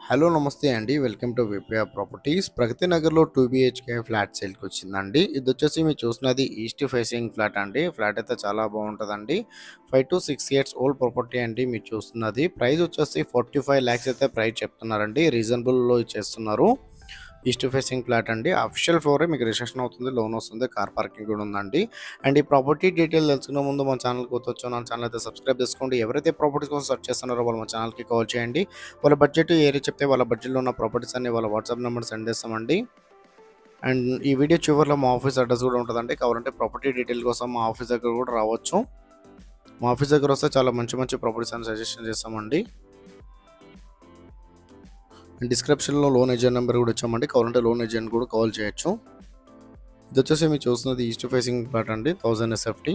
Hello నమస్తే అండి. Welcome to VPR properties. Pragathi నగర్‌లో 2 బీహెచ్‌కే ఫ్లాట్ సేల్‌కి వచ్చిందండి. ఇదొచ్చేసి మీరు చూస్తున్నది ఈస్ట్ ఫేసింగ్ ఫ్లాట్ అండి. ఫ్లాట్ అయితే చాలా బాగుంటదండి. 5-6 ఇయర్స్ ఓల్డ్ ప్రాపర్టీ అండి మీరు చూస్తున్నది. ప్రైస్ వచ్చేసి 45 లాక్స్ అయితే ప్రైస్ చెప్తున్నారండి. రీజనబుల్‌లో ఇచ్చేస్తున్నారు. ఈస్ట్ ఫేసింగ్ ఫ్లాట్ అండి. అఫీషియల్ ఫ్లోరే మీకు రిజిస్ట్రేషన్ అవుతుంది. లోన్ వస్తుంది. కార్ పార్కింగ్ కూడా ఉందండి. అండ్ ఈ ప్రాపర్టీ డీటెయిల్ తెలుసుకునే ముందు మన ఛానల్‌కి కొత్తొచ్చో నా ఛానల్ అయితే సబ్స్క్రైబ్ చేసుకోండి. ఎవరైతే ప్రాపర్టీస్ కోసం సెర్చ్ చేస్తున్నారో వాళ్ళు మన ఛానల్‌కి కాల్ చేయండి. వాళ్ళ బడ్జెట్ ఏరియా చెప్తే వాళ్ళ బడ్జెట్‌లో ఉన్న ప్రాపర్టీస్ అన్ని వాళ్ళ వాట్సాప్ నెంబర్ సెండ్ చేస్తామండి. అండ్ ఈ వీడియో చివరిలో మా ఆఫీస్ అడ్రస్ కూడా ఉంటుందండి. కావాలంటే ప్రాపర్టీ డీటెయిల్ కోసం మా ఆఫీస్ దగ్గర కూడా రావచ్చు. మా ఆఫీస్ దగ్గర వస్తే చాలా మంచి మంచి ప్రాపర్టీస్ అని సజెషన్ చేస్తామండి. డిస్క్రిప్షన్లో లోన్ ఏజెంట్ నెంబర్ కూడా ఇచ్చామండి. కావాలంటే లోన్ ఏజెంట్ కూడా కాల్ చేయొచ్చు. ఇది వచ్చేసి మీరు చూస్తున్నది ఈస్ట్ ఫేసింగ్ ప్లాట్ అండి. 1000 ఎస్ఎఫ్టీ.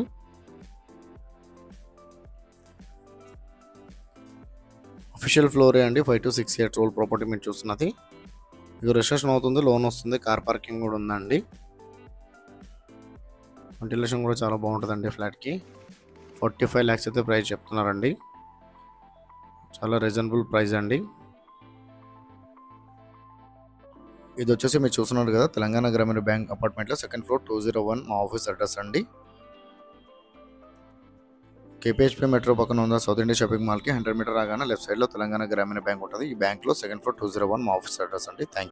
అఫీషియల్ ఫ్లోరే అండి. 5-6 ఇయర్స్ ఓల్డ్ ప్రాపర్టీ మీరు చూస్తున్నది. ఇది రిజిస్ట్రేషన్ అవుతుంది. లోన్ వస్తుంది. కార్ పార్కింగ్ కూడా ఉందండి. వెంటిలేషన్ కూడా చాలా బాగుంటుందండి ఫ్లాట్కి. 45 లాక్స్ అయితే ప్రైస్ చెప్తున్నారండి. చాలా రీజనబుల్ ప్రైస్ అండి. ఇది వచ్చేసి మీరు చూస్తున్నారు కదా, తెలంగాణ గ్రామీణ బ్యాంక్ అపార్ట్మెంట్లో సెకండ్ ఫ్లోర్ 201 మా ఆఫీస్ అడ్రస్ అండి. కేపీహెచ్పీ మెట్రో పక్కన ఉన్న సౌత్ ఇండియా షాపింగ్ మాల్కి 100 మీటర్ రాగానే లెఫ్ట్ సైడ్లో తెలంగాణ గ్రామీణ బ్యాంక్ ఉంటుంది. ఈ బ్యాంక్లో సెకండ్ ఫ్లోర్ 201 మా ఆఫీస్ అడ్రస్ అండి. Thank you.